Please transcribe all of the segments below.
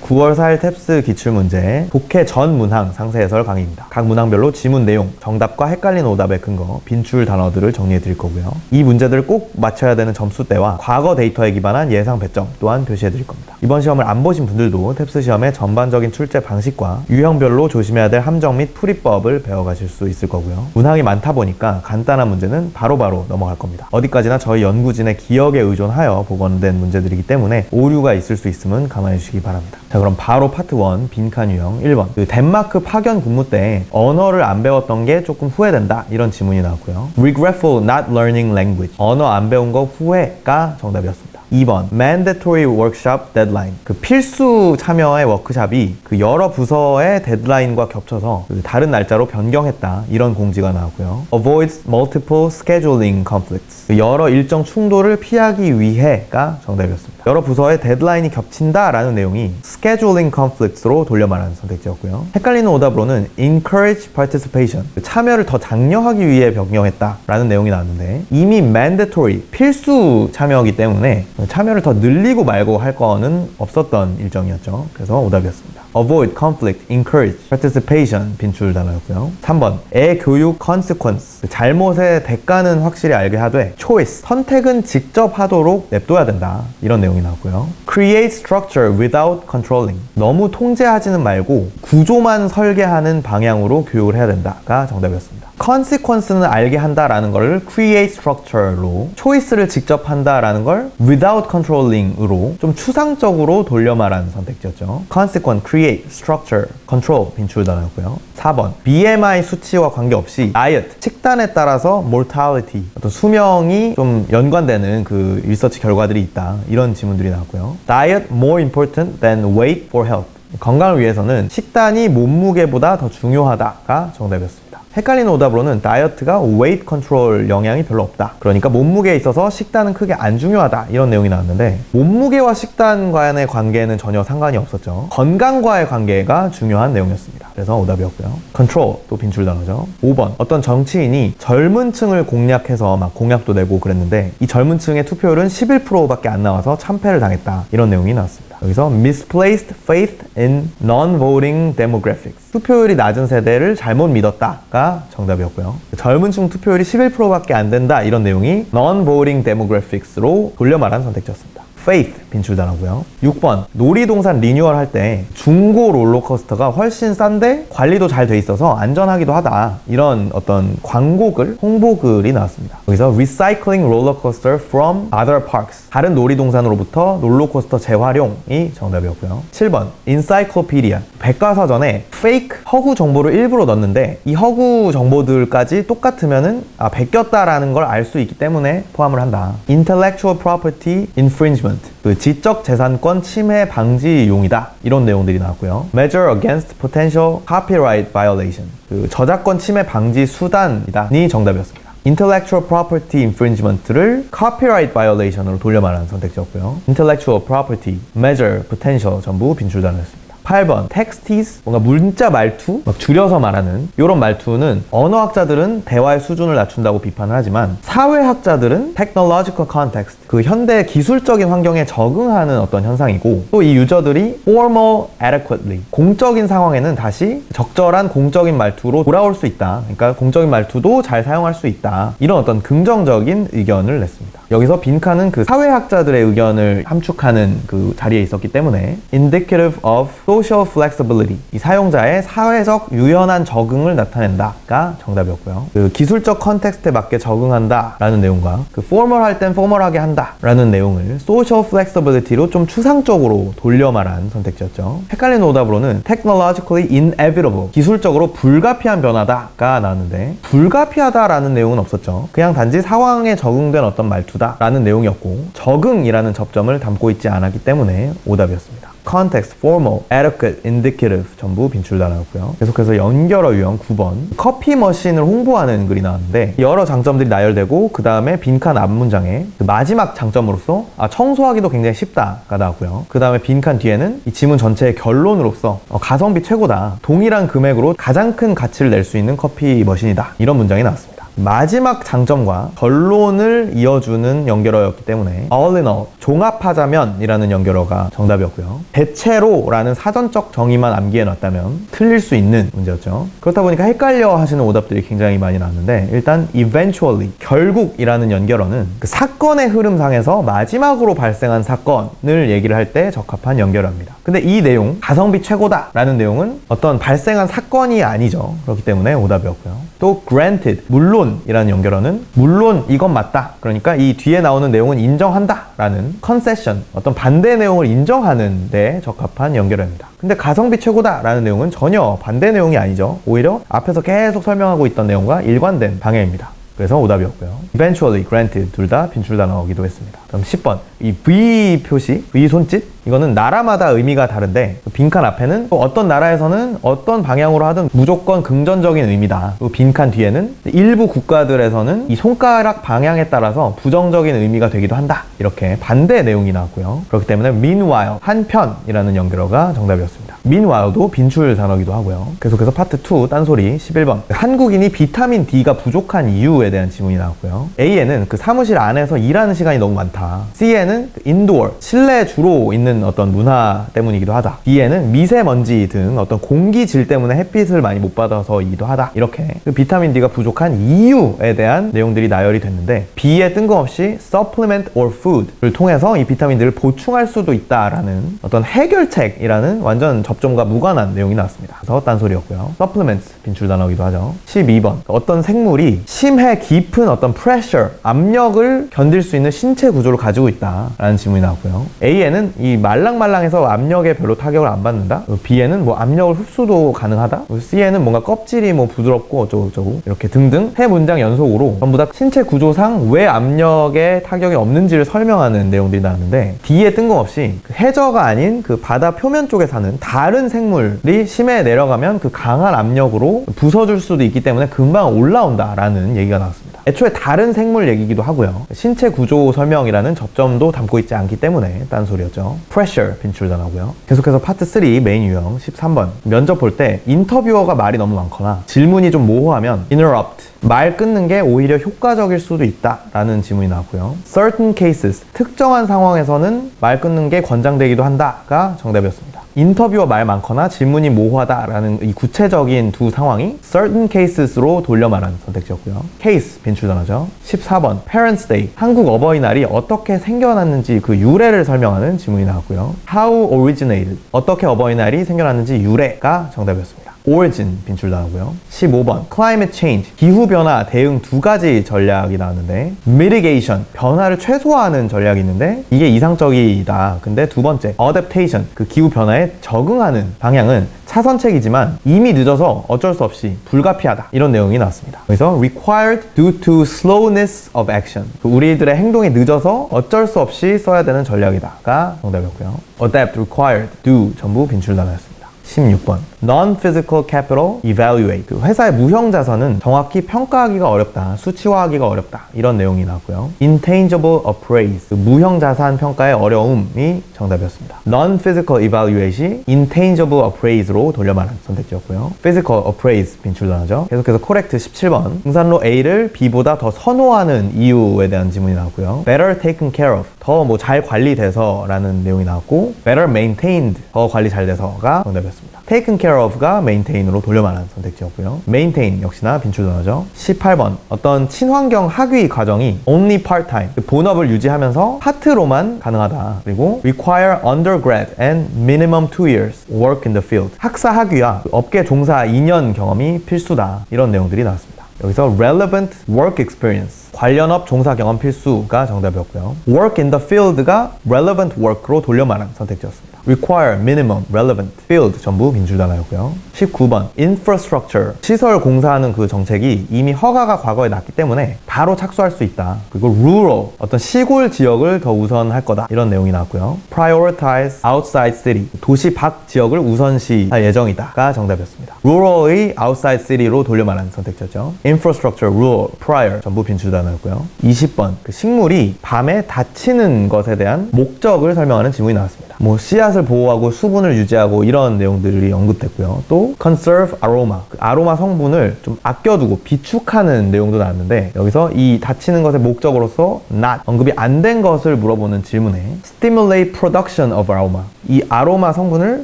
9월 4일 탭스 기출문제 독해 전 문항 상세 해설 강의입니다. 각 문항별로 지문 내용, 정답과 헷갈리는 오답의 근거, 빈출 단어들을 정리해 드릴 거고요. 이 문제들을 꼭 맞춰야 되는 점수대와 과거 데이터에 기반한 예상 배점 또한 표시해 드릴 겁니다. 이번 시험을 안 보신 분들도 탭스 시험의 전반적인 출제 방식과 유형별로 조심해야 될 함정 및 풀이법을 배워가실 수 있을 거고요. 문항이 많다 보니까 간단한 문제는 바로바로 넘어갈 겁니다. 어디까지나 저희 연구진의 기억에 의존하여 복원된 문제들이기 때문에 오류가 있을 수 있음은 감안해 주시기 바랍니다. 자, 그럼 바로 파트 1 빈칸 유형 1번. 덴마크 파견 근무 때 언어를 안 배웠던 게 조금 후회된다, 이런 지문이 나왔고요. Regretful not learning language. 언어 안 배운 거 후회가 정답이었습니다. 2번 mandatory workshop deadline. 필수 참여의 워크샵이 여러 부서의 데드라인과 겹쳐서 다른 날짜로 변경했다, 이런 공지가 나왔고요. avoids multiple scheduling conflicts. 여러 일정 충돌을 피하기 위해가 정답이었습니다. 여러 부서의 데드라인이 겹친다 라는 내용이 scheduling conflicts로 돌려 말하는 선택지였고요. 헷갈리는 오답으로는 encourage participation. 참여를 더 장려하기 위해 변경했다 라는 내용이 나왔는데, 이미 mandatory 필수 참여이기 때문에 참여를 더 늘리고 말고 할 거는 없었던 일정이었죠. 그래서 오답이었습니다. avoid conflict, encourage participation 빈출 단어였고요. 3번 애 교육 consequence. 잘못의 대가는 확실히 알게 하되 choice, 선택은 직접 하도록 냅둬야 된다, 이런 내용이 나왔고요. create structure without controlling. 너무 통제하지는 말고 구조만 설계하는 방향으로 교육을 해야 된다가 정답이었습니다. consequence는 알게 한다라는 걸 create structure로, choice를 직접 한다라는 걸 without controlling으로 좀 추상적으로 돌려 말한 선택지였죠. consequence, create, structure, control 빈출 단어였고요. 4번 BMI 수치와 관계없이 diet, 식단에 따라서 mortality, 어떤 수명이 좀 연관되는 리서치 결과들이 있다, 이런 지문들이 나왔고요. diet more important than weight for health. 건강을 위해서는 식단이 몸무게보다 더 중요하다가 정답이었습니다. 헷갈리는 오답으로는 다이어트가 웨이트 컨트롤 영향이 별로 없다, 그러니까 몸무게에 있어서 식단은 크게 안 중요하다, 이런 내용이 나왔는데, 몸무게와 식단과의 관계는 전혀 상관이 없었죠. 건강과의 관계가 중요한 내용이었습니다. 그래서 오답이었고요. 컨트롤 또 빈출 단어죠. 5번 어떤 정치인이 젊은 층을 공략해서 막 공약도 내고 그랬는데, 이 젊은 층의 투표율은 11%밖에 안 나와서 참패를 당했다, 이런 내용이 나왔습니다. 여기서 misplaced faith in non-voting demographics. 투표율이 낮은 세대를 잘못 믿었다가 정답이었고요. 젊은 층 투표율이 11%밖에 안 된다, 이런 내용이 non-voting demographics로 돌려 말한 선택지였습니다. faith 빈출 단어고요. 6번 놀이동산 리뉴얼 할 때 중고 롤러코스터가 훨씬 싼데 관리도 잘 돼 있어서 안전하기도 하다, 이런 어떤 광고글, 홍보글이 나왔습니다. 여기서 recycling roller coaster from other parks. 다른 놀이동산으로부터 롤러코스터 재활용이 정답이었고요. 7번 encyclopedia. 백과사전에 fake, 허구 정보를 일부러 넣는데 이 허구 정보들까지 똑같으면은 베꼈다라는 걸 알 수 있기 때문에 포함을 한다. intellectual property infringement. 지적 재산권 침해 방지용이다, 이런 내용들이 나왔고요. measure against potential copyright violation. 저작권 침해 방지 수단이다니 정답이었습니다. intellectual property infringement를 copyright violation으로 돌려 말하는 선택지였고요. intellectual property, measure, potential 전부 빈출 단어였습니다. 8번 texties, 뭔가 문자 말투, 막 줄여서 말하는 이런 말투는 언어학자들은 대화의 수준을 낮춘다고 비판을 하지만, 사회학자들은 technological context, 현대 기술적인 환경에 적응하는 어떤 현상이고, 또 이 유저들이 formal adequately, 공적인 상황에는 다시 적절한 공적인 말투로 돌아올 수 있다, 그러니까 공적인 말투도 잘 사용할 수 있다, 이런 어떤 긍정적인 의견을 냈습니다. 여기서 빈칸은 사회학자들의 의견을 함축하는 자리에 있었기 때문에 indicative of social flexibility, 이 사용자의 사회적 유연한 적응을 나타낸다가 정답이었고요. 기술적 컨텍스트에 맞게 적응한다 라는 내용과 formal 할 땐 formal하게 한다 라는 내용을 social flexibility로 좀 추상적으로 돌려 말한 선택지였죠. 헷갈리는 오답으로는 technologically inevitable, 기술적으로 불가피한 변화다가 나왔는데, 불가피하다 라는 내용은 없었죠. 그냥 단지 상황에 적응된 어떤 말투다 라는 내용이었고, 적응이라는 접점을 담고 있지 않았기 때문에 오답이었습니다. context, formal, adequate, indicative 전부 빈출 단어였고요. 계속해서 연결어 유형 9번 커피 머신을 홍보하는 글이 나왔는데, 여러 장점들이 나열되고 그 다음에 빈칸 앞 문장에 마지막 장점으로서 청소하기도 굉장히 쉽다가 나왔고요. 그 다음에 빈칸 뒤에는 이 지문 전체의 결론으로서 가성비 최고다, 동일한 금액으로 가장 큰 가치를 낼 수 있는 커피 머신이다, 이런 문장이 나왔습니다. 마지막 장점과 결론을 이어주는 연결어였기 때문에 all in all, 종합하자면 이라는 연결어가 정답이었고요. 대체로라는 사전적 정의만 암기해놨다면 틀릴 수 있는 문제였죠. 그렇다 보니까 헷갈려 하시는 오답들이 굉장히 많이 나왔는데, 일단 eventually, 결국이라는 연결어는 그 사건의 흐름상에서 마지막으로 발생한 사건을 얘기를 할 때 적합한 연결어입니다. 근데 이 내용, 가성비 최고다 라는 내용은 어떤 발생한 사건이 아니죠. 그렇기 때문에 오답이었고요. 또 granted, 물론 이라는 연결어는 물론 이건 맞다, 그러니까 이 뒤에 나오는 내용은 인정한다 라는 concession, 어떤 반대 내용을 인정하는 데 적합한 연결어입니다. 근데 가성비 최고다 라는 내용은 전혀 반대 내용이 아니죠. 오히려 앞에서 계속 설명하고 있던 내용과 일관된 방향입니다. 그래서 오답이었고요. eventually, granted 둘 다 빈출 단어이기도 했습니다. 그럼 10번, 이 V 표시, V 손짓, 이거는 나라마다 의미가 다른데 빈칸 앞에는 또 어떤 나라에서는 어떤 방향으로 하든 무조건 긍정적인 의미다. 또 빈칸 뒤에는 일부 국가들에서는 이 손가락 방향에 따라서 부정적인 의미가 되기도 한다. 이렇게 반대 내용이 나왔고요. 그렇기 때문에 meanwhile, 한편이라는 연결어가 정답이었습니다. meanwhile도 빈출 단어이기도 하고요. 계속해서 파트 2 딴소리 11번, 한국인이 비타민 D가 부족한 이유에 대한 질문이 나왔고요. A에는 그 사무실 안에서 일하는 시간이 너무 많다. C에는 indoor, 실내에 주로 있는 어떤 문화 때문이기도 하다. B에는 미세먼지 등 어떤 공기질 때문에 햇빛을 많이 못 받아서이기도 하다. 이렇게 그 비타민 D가 부족한 이유에 대한 내용들이 나열이 됐는데, B에 뜬금없이 supplement or food를 통해서 이 비타민들을 보충할 수도 있다라는 어떤 해결책이라는 완전 접점과 무관한 내용이 나왔습니다. 그래서 딴소리였고요. supplements 빈출 단어이기도 하죠. 12번, 어떤 생물이 심해 깊은 어떤 pressure, 압력을 견딜 수 있는 신체 구조를 가지고 있다라는 질문이 나왔고요. A에는 이 말랑말랑해서 압력에 별로 타격을 안 받는다. B에는 뭐 압력을 흡수도 가능하다. C에는 뭔가 껍질이 뭐 부드럽고 어쩌고저쩌고 이렇게 등등 세 문장 연속으로 전부 다 신체 구조상 왜 압력에 타격이 없는지를 설명하는 내용들이 나왔는데, D에 뜬금없이 그 해저가 아닌 그 바다 표면 쪽에 사는 다른 생물이 심해에 내려가면 그 강한 압력으로 부서질 수도 있기 때문에 금방 올라온다라는 얘기가 나왔습니다. 애초에 다른 생물 얘기기도 하고요. 신체 구조 설명이라는 접점도 담고 있지 않기 때문에 딴소리였죠. pressure 빈출 단어고요. 계속해서 파트 3 메인 유형 13번, 면접 볼 때 인터뷰어가 말이 너무 많거나 질문이 좀 모호하면 interrupt, 말 끊는 게 오히려 효과적일 수도 있다 라는 질문이 나왔고요. certain cases, 특정한 상황에서는 말 끊는 게 권장되기도 한다가 정답이었습니다. 인터뷰어 말 많거나 질문이 모호하다라는 이 구체적인 두 상황이 certain cases로 돌려 말하는 선택지였고요. case 빈출 단어죠. 14번, Parents' Day, 한국 어버이날이 어떻게 생겨났는지 그 유래를 설명하는 질문이 나왔고요. how originated, 어떻게 어버이날이 생겨났는지 유래가 정답이었습니다. origin 빈출 단어고요. 15번, climate change, 기후변화 대응 두 가지 전략이 나왔는데, mitigation, 변화를 최소화하는 전략이 있는데 이게 이상적이다. 근데 두 번째, adaptation, 그 기후변화에 적응하는 방향은 차선책이지만 이미 늦어서 어쩔 수 없이 불가피하다. 이런 내용이 나왔습니다. 그래서 required due to slowness of action, 우리들의 행동이 늦어서 어쩔 수 없이 써야 되는 전략이다가 정답이었고요. adapt, required, do 전부 빈출 단어였습니다. 16번, non-physical capital evaluate, 그 회사의 무형자산은 정확히 평가하기가 어렵다, 수치화하기가 어렵다, 이런 내용이 나왔고요. intangible appraise, 그 무형자산 평가의 어려움이 정답이었습니다. non-physical evaluate이 intangible appraise로 돌려 말한 선택지였고요. physical appraise 빈출 단어죠. 계속해서 correct 17번, 등산로 A를 B보다 더 선호하는 이유에 대한 질문이 나왔고요. better taken care of, 더 뭐 잘 관리돼서 라는 내용이 나왔고, better maintained, 더 관리 잘 돼서가 정답이었습니다. taken care of가 maintain으로 돌려 말하는 선택지였고요. maintain 역시나 빈출 단어죠. 18번, 어떤 친환경 학위 과정이 only part-time, 본업을 유지하면서 파트로만 가능하다. 그리고 require undergrad and minimum 2 years work in the field, 학사 학위와 업계 종사 2년 경험이 필수다. 이런 내용들이 나왔습니다. 여기서 relevant work experience, 관련업 종사 경험 필수가 정답이었고요. work in the field가 relevant work로 돌려 말한 선택지였습니다. require, minimum, relevant, field 전부 빈출 단어였고요. 19번, infrastructure, 시설 공사하는 그 정책이 이미 허가가 과거에 났기 때문에 바로 착수할 수 있다. 그리고 rural, 어떤 시골 지역을 더 우선할 거다. 이런 내용이 나왔고요. prioritize outside city, 도시 밖 지역을 우선시할 예정이다가 정답이었습니다. rural의 outside city로 돌려 말하는 선택지였죠. infrastructure, rural, prior 전부 빈출 단어였고요. 20번, 그 식물이 밤에 다치는 것에 대한 목적을 설명하는 질문이 나왔습니다. 뭐 씨앗을 씨앗을 보호하고 수분을 유지하고 이런 내용들이 언급됐고요. 또 conserve aroma, 그 아로마 성분을 좀 아껴두고 비축하는 내용도 나왔는데 여기서 이 닫히는 것의 목적으로서 not, 언급이 안 된 것을 물어보는 질문에 stimulate production of aroma, 이 아로마 성분을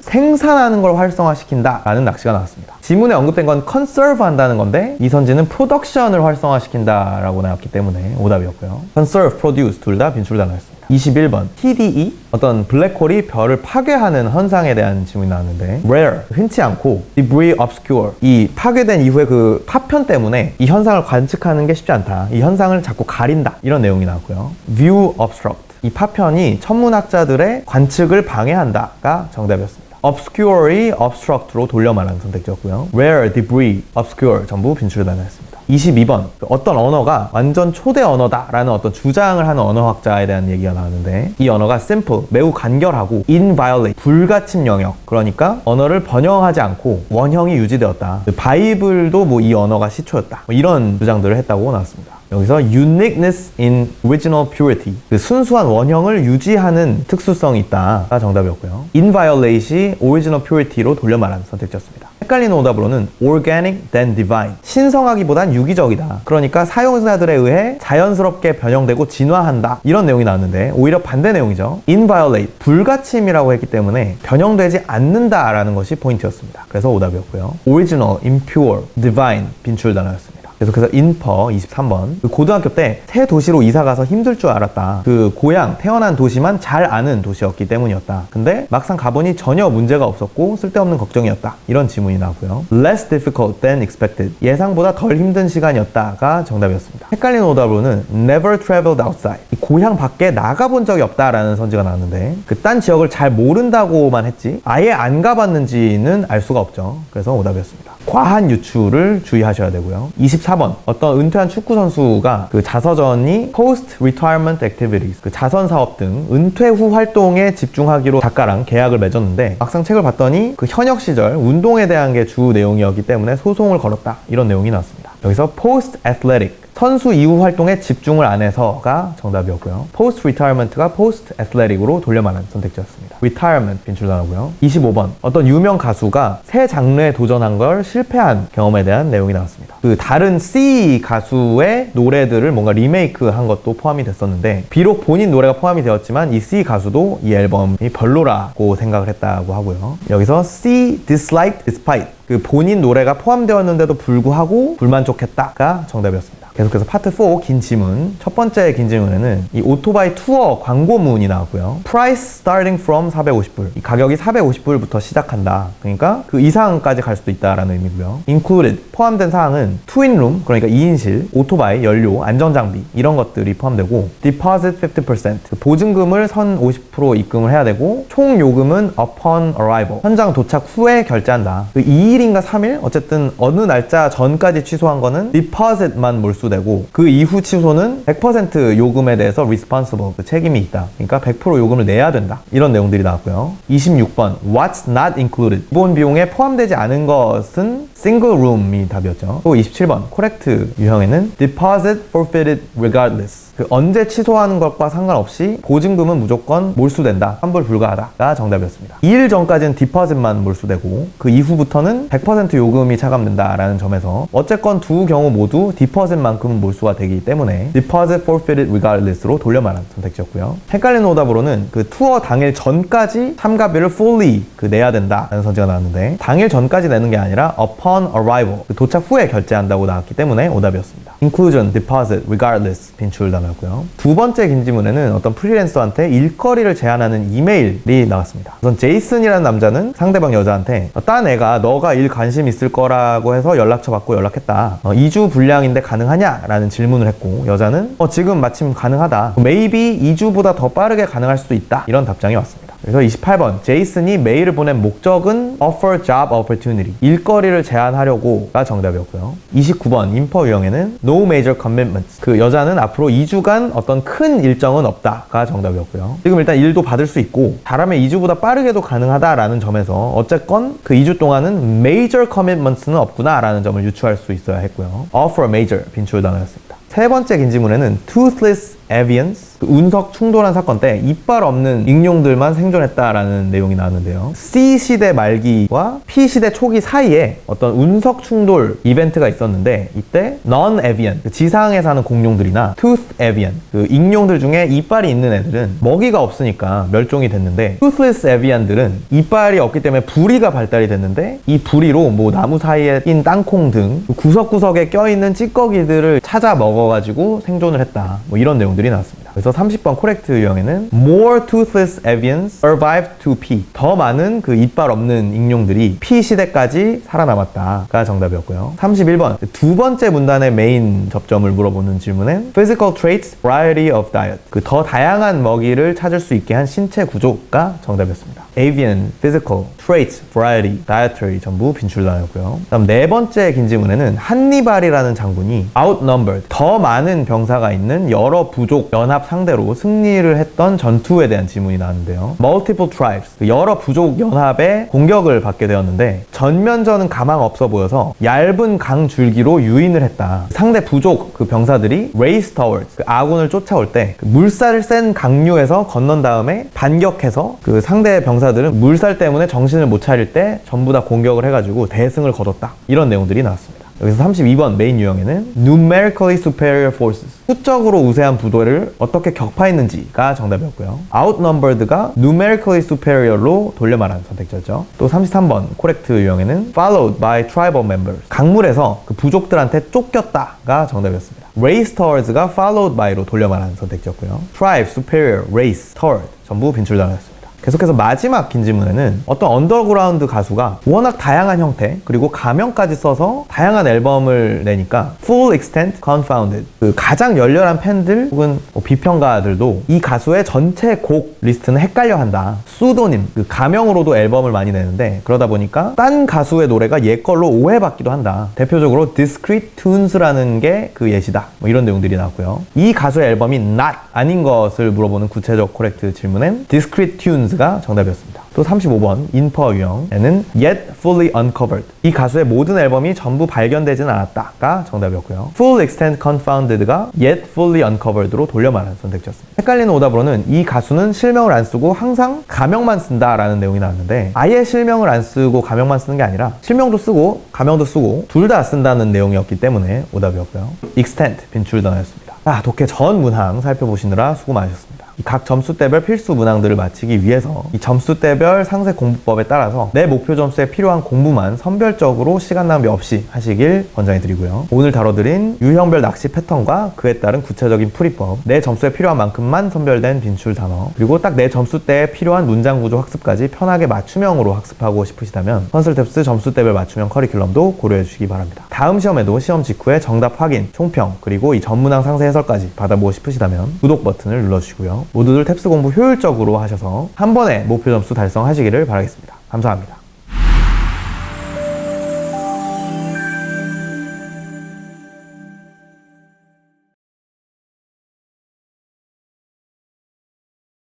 생산하는 걸 활성화시킨다 라는 낚시가 나왔습니다. 지문에 언급된 건 conserve 한다는 건데 이 선지는 production을 활성화시킨다 라고 나왔기 때문에 오답이었고요. conserve, produce 둘 다 빈출 단어였습니다. 21번 TDE, 어떤 블랙홀이 별을 파괴하는 현상에 대한 질문이 나왔는데 rare, 흔치 않고 debris obscure, 이 파괴된 이후에 그 파편 때문에 이 현상을 관측하는 게 쉽지 않다, 이 현상을 자꾸 가린다, 이런 내용이 나왔고요. view obstruct, 이 파편이 천문학자들의 관측을 방해한다가 정답이었습니다. obscure이 obstruct로 돌려 말하는 선택지였고요. rare, debris, obscure 전부 빈출 단어였습니다. 22번, 어떤 언어가 완전 초대 언어다라는 어떤 주장을 하는 언어학자에 대한 얘기가 나왔는데 이 언어가 simple, 매우 간결하고 inviolate, 불가침 영역, 그러니까 언어를 번영하지 않고 원형이 유지되었다. 바이블도 뭐 이 언어가 시초였다, 뭐 이런 주장들을 했다고 나왔습니다. 여기서 uniqueness in original purity, 그 순수한 원형을 유지하는 특수성이 있다가 정답이었고요. inviolate이 original purity로 돌려 말하는 선택지였습니다. 헷갈리는 오답으로는 organic than divine, 신성하기보단 유기적이다, 그러니까 사용자들에 의해 자연스럽게 변형되고 진화한다, 이런 내용이 나왔는데 오히려 반대 내용이죠. inviolate, 불가침이라고 했기 때문에 변형되지 않는다라는 것이 포인트였습니다. 그래서 오답이었고요. original, impure, divine 빈출 단어였습니다. 계속해서 인퍼 23번, 그 고등학교 때 새 도시로 이사가서 힘들 줄 알았다, 그 고향 태어난 도시만 잘 아는 도시였기 때문이었다, 근데 막상 가보니 전혀 문제가 없었고 쓸데없는 걱정이었다, 이런 지문이 나오고요. less difficult than expected, 예상보다 덜 힘든 시간이었다가 정답이었습니다. 헷갈리는 오답으로는 never traveled outside, 고향 밖에 나가본 적이 없다라는 선지가 나왔는데 그 딴 지역을 잘 모른다고만 했지 아예 안 가봤는지는 알 수가 없죠. 그래서 오답이었습니다. 과한 유출을 주의하셔야 되고요. 24번, 어떤 은퇴한 축구 선수가 그 자서전이 post retirement activities, 그 자선 사업 등 은퇴 후 활동에 집중하기로 작가랑 계약을 맺었는데 막상 책을 봤더니 그 현역 시절 운동에 대한 게 주 내용이었기 때문에 소송을 걸었다, 이런 내용이 나왔습니다. 여기서 post athletic, 선수 이후 활동에 집중을 안 해서가 정답이었고요. post retirement가 post athletic으로 돌려 말하는 선택지였습니다. retirement 빈출 단어고요. 25번, 어떤 유명 가수가 새 장르에 도전한 걸 실패한 경험에 대한 내용이 나왔습니다. 그 다른 C 가수의 노래들을 뭔가 리메이크 한 것도 포함이 됐었는데 비록 본인 노래가 포함이 되었지만 이 C 가수도 이 앨범이 별로라고 생각을 했다고 하고요. 여기서 C disliked despite, 그 본인 노래가 포함되었는데도 불구하고 불만족했다가 정답이었습니다. 계속해서 파트 4 긴 지문, 첫 번째 긴 지문에는 이 오토바이 투어 광고문이 나왔고요. price starting from 450불, 이 가격이 450불부터 시작한다, 그러니까 그 이상까지 갈 수도 있다라는 의미고요. included, 포함된 사항은 투인룸, 그러니까 2인실, 오토바이, 연료, 안전장비 이런 것들이 포함되고 deposit 50%, 그 보증금을 선 50% 입금을 해야 되고 총 요금은 upon arrival, 현장 도착 후에 결제한다. 그 2일인가 3일, 어쨌든 어느 날짜 전까지 취소한 거는 deposit만 몰수 되고 그 이후 취소는 100% 요금에 대해서 responsible, 그 책임이 있다, 그러니까 100% 요금을 내야 된다, 이런 내용들이 나왔고요. 26번 what's not included, 기본 비용에 포함되지 않은 것은 single room이 답이었죠. 또 27번 correct 유형에는 deposit forfeited regardless, 그 언제 취소하는 것과 상관없이 보증금은 무조건 몰수된다, 환불 불가하다가 정답이었습니다. 2일 전까지는 디퍼짓만 몰수되고 그 이후부터는 100% 요금이 차감된다라는 점에서 어쨌건 두 경우 모두 디퍼짓만큼은 몰수가 되기 때문에 deposit forfeited regardless로 돌려 말한 선택지였고요. 헷갈리는 오답으로는 그 투어 당일 전까지 참가비를 fully 그 내야 된다라는 선지가 나왔는데 당일 전까지 내는 게 아니라 upon arrival, 그 도착 후에 결제한다고 나왔기 때문에 오답이었습니다. inclusion, deposit, regardless 빈출 단어였고요. 두 번째 긴 지문에는 어떤 프리랜서한테 일거리를 제안하는 이메일이 나왔습니다. 우선 제이슨이라는 남자는 상대방 여자한테 딴 애가 너가 일 관심 있을 거라고 해서 연락처 받고 연락했다, 2주 분량인데 가능하냐? 라는 질문을 했고 여자는 지금 마침 가능하다, maybe 2주보다 더 빠르게 가능할 수도 있다, 이런 답장이 왔습니다. 그래서 28번 제이슨이 메일을 보낸 목적은 offer job opportunity, 일거리를 제안하려고가 정답이었고요. 29번 인퍼 유형에는 no major commitments, 그 여자는 앞으로 2주간 어떤 큰 일정은 없다가 정답이었고요. 지금 일단 일도 받을 수 있고 잘하면 2주보다 빠르게도 가능하다라는 점에서 어쨌건 그 2주 동안은 major commitments는 없구나 라는 점을 유추할 수 있어야 했고요. offer major 빈출 단어였습니다. 세 번째 긴 지문에는 toothless avians, 운석 충돌한 사건 때 이빨 없는 익룡들만 생존했다라는 내용이 나왔는데요. C시대 말기와 P시대 초기 사이에 어떤 운석 충돌 이벤트가 있었는데 이때 non-avian, 지상에 사는 공룡들이나 tooth avian, 익룡들 중에 이빨이 있는 애들은 먹이가 없으니까 멸종이 됐는데 toothless avian들은 이빨이 없기 때문에 부리가 발달이 됐는데 이 부리로 뭐 나무 사이에 낀 땅콩 등 구석구석에 껴있는 찌꺼기들을 찾아 먹어가지고 생존을 했다. 뭐 이런 내용들이 나왔습니다. 그래서 30번 코렉트 유형에는 More toothless avians survived to P. 더 많은 그 이빨 없는 익룡들이 P 시대까지 살아남았다가 정답이었고요. 31번 두 번째 문단의 메인 접점을 물어보는 질문엔 Physical traits, variety of diet. 그 더 다양한 먹이를 찾을 수 있게 한 신체 구조가 정답이었습니다. Avian, physical, traits, variety, dietary 전부 빈출단이었고요. 다음 네 번째 긴 질문에는 한니발이라는 장군이 outnumbered, 더 많은 병사가 있는 여러 부족 연합 상대로 승리를 했던 전투에 대한 질문이 나왔는데요. Multiple tribes, 여러 부족 연합에 공격을 받게 되었는데 전면전은 가망 없어 보여서 얇은 강 줄기로 유인을 했다. 상대 부족 그 병사들이 race towards, 그 아군을 쫓아올 때 그 물살을 센 강류에서 건넌 다음에 반격해서 그 상대 병사들은 물살 때문에 정신을 못 차릴 때 전부 다 공격을 해가지고 대승을 거뒀다. 이런 내용들이 나왔습니다. 여기서 32번 메인 유형에는 numerically superior forces, 수적으로 우세한 부대를 어떻게 격파했는지가 정답이었고요. outnumbered가 numerically superior로 돌려 말하는 선택지였죠. 또 33번 코렉트 유형에는 followed by tribal members, 강물에서 그 부족들한테 쫓겼다가 정답이었습니다. race towards가 followed by로 돌려 말하는 선택지였고요. tribe, superior, race, toward 전부 빈출당했습니다. 계속해서 마지막 긴 질문에는 어떤 언더그라운드 가수가 워낙 다양한 형태 그리고 가명까지 써서 다양한 앨범을 내니까 full extent confounded, 그 가장 열렬한 팬들 혹은 뭐 비평가들도 이 가수의 전체 곡 리스트는 헷갈려 한다. 수도님, 그 가명으로도 앨범을 많이 내는데 그러다 보니까 딴 가수의 노래가 얘 걸로 오해받기도 한다. 대표적으로 discrete tunes라는 게 그 예시다. 뭐 이런 내용들이 나왔고요. 이 가수의 앨범이 not, 아닌 것을 물어보는 구체적 코렉트 질문엔 discrete tunes 가 정답이었습니다. 또 35번 인퍼 유형에는 yet fully uncovered, 이 가수의 모든 앨범이 전부 발견되진 않았다가 정답이었고요. full extent confounded가 yet fully uncovered로 돌려 말하는 선택지였습니다. 헷갈리는 오답으로는 이 가수는 실명을 안 쓰고 항상 가명만 쓴다라는 내용이 나왔는데 아예 실명을 안 쓰고 가명만 쓰는 게 아니라 실명도 쓰고 가명도 쓰고 둘 다 쓴다는 내용이었기 때문에 오답이었고요. extent 빈출단어였습니다. 독해 전 문항 살펴보시느라 수고 많으셨습니다. 각 점수대별 필수 문항들을 마치기 위해서 이 점수대별 상세 공부법에 따라서 내 목표 점수에 필요한 공부만 선별적으로 시간 낭비 없이 하시길 권장해드리고요. 오늘 다뤄드린 유형별 낚시 패턴과 그에 따른 구체적인 풀이법, 내 점수에 필요한 만큼만 선별된 빈출 단어, 그리고 딱 내 점수대에 필요한 문장 구조 학습까지 편하게 맞춤형으로 학습하고 싶으시다면 컨설탭스 점수대별 맞춤형 커리큘럼도 고려해 주시기 바랍니다. 다음 시험에도 시험 직후에 정답 확인, 총평, 그리고 이 전문항 상세 해설까지 받아보고 싶으시다면 구독 버튼을 눌러주시고요. 모두들 탭스 공부 효율적으로 하셔서 한 번에 목표 점수 달성하시기를 바라겠습니다. 감사합니다.